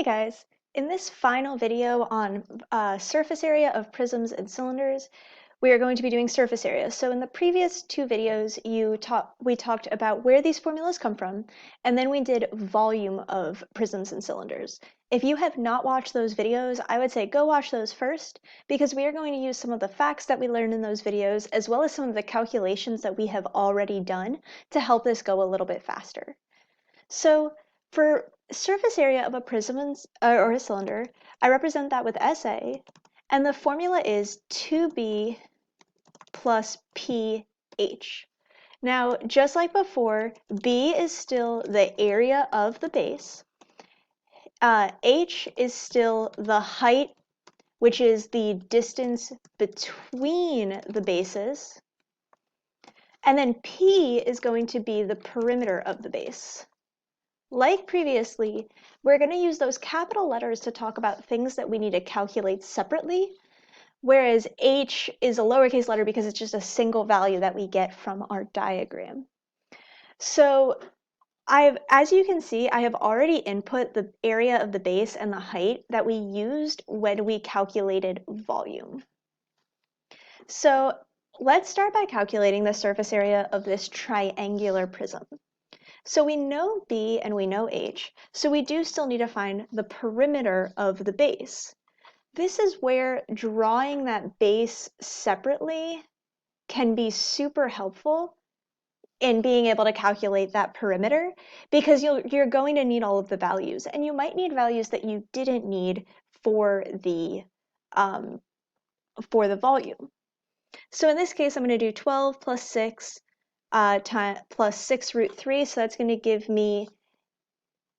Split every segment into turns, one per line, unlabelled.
guys, in this final video on surface area of prisms and cylinders, we are going to be doing surface area. So in the previous two videos, we talked about where these formulas come from, and then we did volume of prisms and cylinders. If you have not watched those videos, I would say go watch those first, because we are going to use some of the facts that we learned in those videos, as well as some of the calculations that we have already done to help this go a little bit faster. So for surface area of a prism or a cylinder, I represent that with SA, and the formula is 2b plus pH. Now, just like before, B is still the area of the base. H is still the height, which is the distance between the bases. And then P is going to be the perimeter of the base. Like previously, we're going to use those capital letters to talk about things that we need to calculate separately, whereas H is a lowercase letter because it's just a single value that we get from our diagram. So as you can see, I have already input the area of the base and the height that we used when we calculated volume. So let's start by calculating the surface area of this triangular prism. So we know B and we know H, so we do still need to find the perimeter of the base. This is where drawing that base separately can be super helpful in being able to calculate that perimeter, because you're going to need all of the values, and you might need values that you didn't need for the volume. So in this case, I'm going to do 12 plus 6 plus 6 root 3, so that's going to give me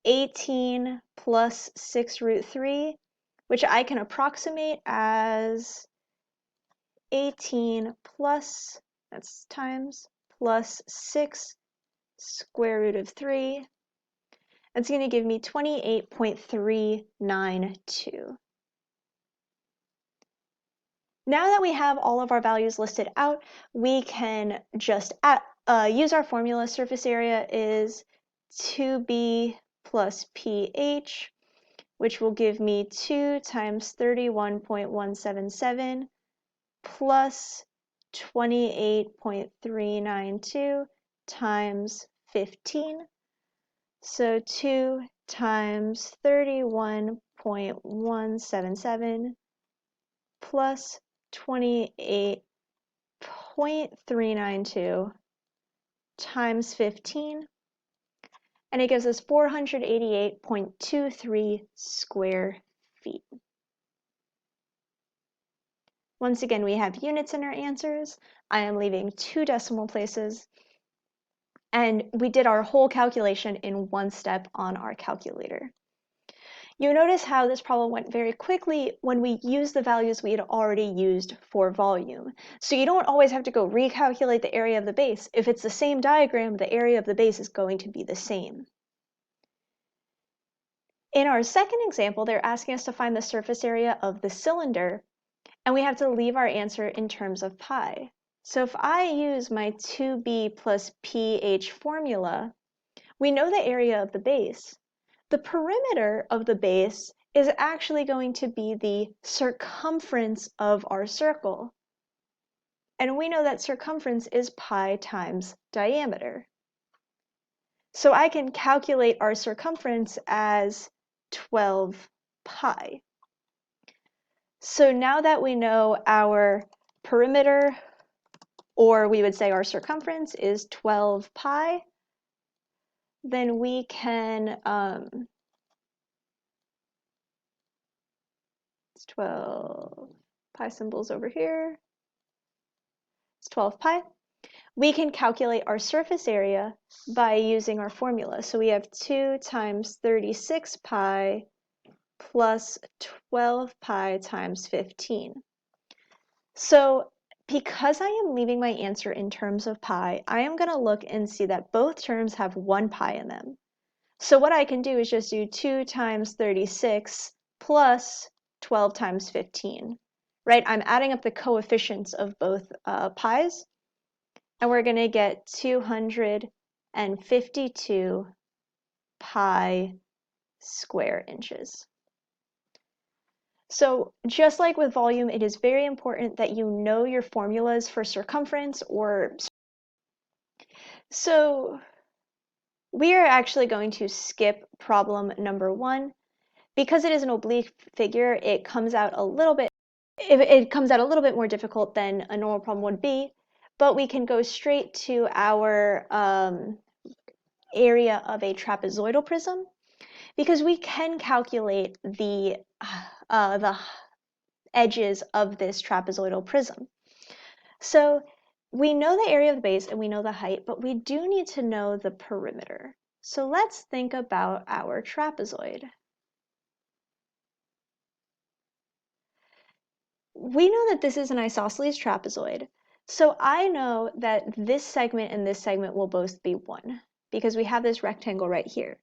18 plus 6 root 3, which I can approximate as 18 plus, that's times, plus 6 square root of 3. That's going to give me 28.392. Now that we have all of our values listed out, we can just use our formula. Surface area is 2b plus pH, which will give me 2 times 31.177 plus 28.392 times 15. So 2 times 31.177 plus 28.392 times 15, and it gives us 488.23 square feet. Once again, we have units in our answers. I am leaving 2 decimal places, and we did our whole calculation in one step on our calculator. You notice how this problem went very quickly when we used the values we had already used for volume. So you don't always have to go recalculate the area of the base. If it's the same diagram, the area of the base is going to be the same. In our second example, they're asking us to find the surface area of the cylinder, and we have to leave our answer in terms of pi. So if I use my 2b plus pH formula, we know the area of the base. The perimeter of the base is actually going to be the circumference of our circle. And we know that circumference is pi times diameter. So I can calculate our circumference as 12 pi. So now that we know our perimeter, or we would say our circumference, is 12 pi, then we can, it's 12 pi symbols over here, it's 12 pi. We can calculate our surface area by using our formula. So we have 2 times 36 pi plus 12 pi times 15. So because I am leaving my answer in terms of pi, I am going to look and see that both terms have 1 pi in them. So what I can do is just do 2 times 36 plus 12 times 15, right? I'm adding up the coefficients of both pi's, and we're going to get 252 pi square inches. So just like with volume, it is very important that you know your formulas for circumference or... So we are actually going to skip problem number 1. Because it is an oblique figure, it comes out a little bit more difficult than a normal problem would be, but we can go straight to our area of a trapezoidal prism, because we can calculate the edges of this trapezoidal prism. So we know the area of the base and we know the height, but we do need to know the perimeter. So let's think about our trapezoid. We know that this is an isosceles trapezoid, so I know that this segment and this segment will both be 1, because we have this rectangle right here.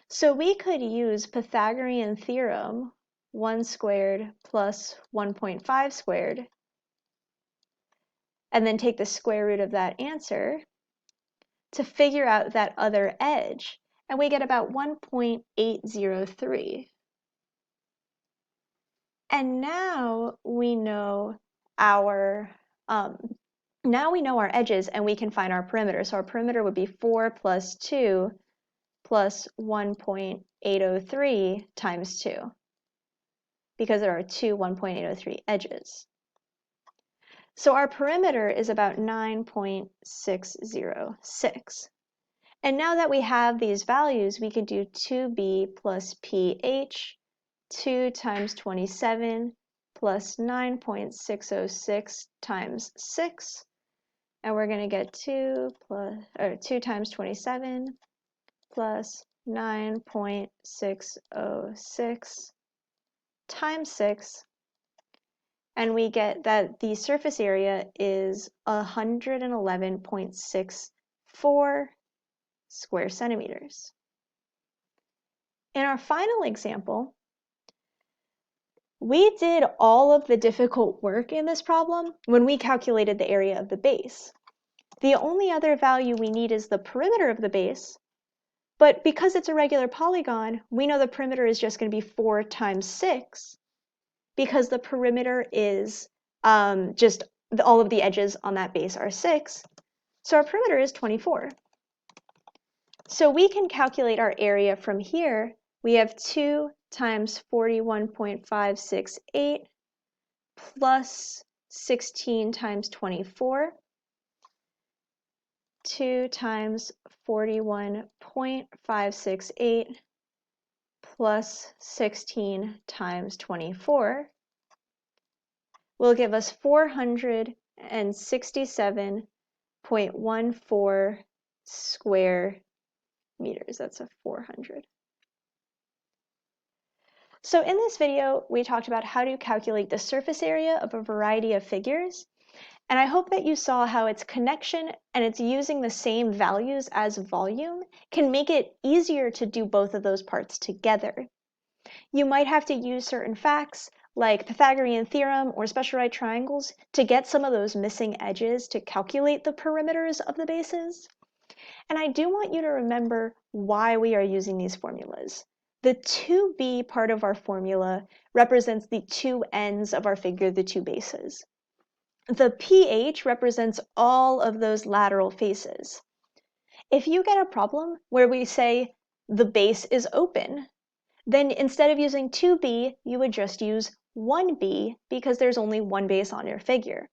So we could use Pythagorean theorem, 1 squared plus 1.5 squared, and then take the square root of that answer to figure out that other edge, and we get about 1.803. And now we know our edges, and we can find our perimeter. So our perimeter would be 4 plus 2 plus 1.803 times 2, because there are two 1.803 edges. So our perimeter is about 9.606. And now that we have these values, we can do 2b plus ph, 2 times 27 plus 9.606 times 6, and we're going to get 2 times 27 plus 9.606 times 6, and we get that the surface area is 111.64 square centimeters. In our final example, we did all of the difficult work in this problem when we calculated the area of the base. The only other value we need is the perimeter of the base, but because it's a regular polygon, we know the perimeter is just going to be 4 times 6, because the perimeter is just all of the edges on that base are 6, so our perimeter is 24. So we can calculate our area from here. We have 2 times 41.568 plus 16 times 24. 2 times 41.568 plus 16 times 24 will give us 467.14 square meters. That's a 400. So in this video, we talked about how to calculate the surface area of a variety of figures, and I hope that you saw how its connection and its using the same values as volume can make it easier to do both of those parts together. You might have to use certain facts like Pythagorean theorem or special right triangles to get some of those missing edges to calculate the perimeters of the bases. And I do want you to remember why we are using these formulas. The 2b part of our formula represents the two ends of our figure, the two bases. The pH represents all of those lateral faces. If you get a problem where we say the base is open, then instead of using 2b, you would just use 1b, because there's only one base on your figure.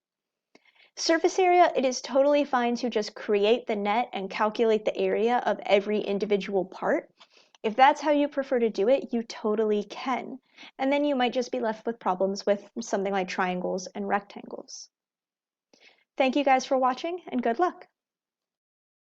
Surface area, it is totally fine to just create the net and calculate the area of every individual part. If that's how you prefer to do it, you totally can. And then you might just be left with problems with something like triangles and rectangles. Thank you guys for watching, and good luck.